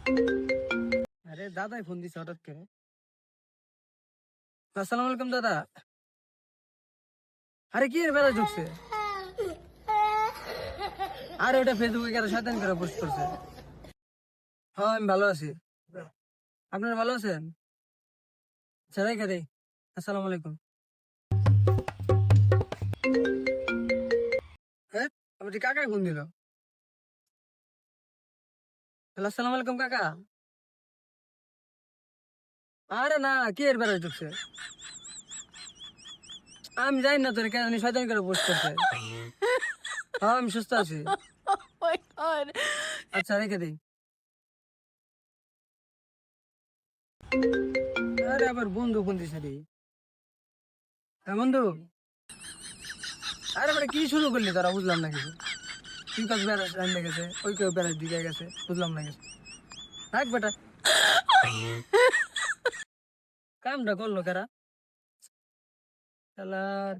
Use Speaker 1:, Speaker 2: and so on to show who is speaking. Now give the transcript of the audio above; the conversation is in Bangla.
Speaker 1: আরে দাদাই ফোন দিছে হঠাৎ করে। আসসালামু আলাইকুম দাদা। আরে কি এর বেলা ঢুকছে? আরে ওটা ফেসবুকে কেন শয়তান করে পোস্ট করছে। হ্যাঁ আমি ভালো আছি। আপনারা ভালো আছেন? আচ্ছা রেখে দেই। আসসালামু আলাইকুম। হ্যাঁ আপনি কাকাই ফোন দিল। হ্যালো আসসালামু আলাইকুম কাকা। আরে না কি এর বেলা ঢুকছে? আমি জানি না তোর কেন শয়তান করে পোস্ট করছে। হ্যাঁ আমি সুস্থ আছি।
Speaker 2: my god.
Speaker 1: আচ্ছা রেখে দেই। আরে আবার বন্ধু ফোন দিছে রে। হ্যাঁ বন্ধু। আরে বেটা কি শুরু করলি তোরা বুঝলাম না কিছু। তুই কাজ বেড়াস রান্না গেছে ওই কেউ বেড়াস দিকে গেছে বুঝলাম না কিছু। থাক বেটা কামটা করলো কারা শালার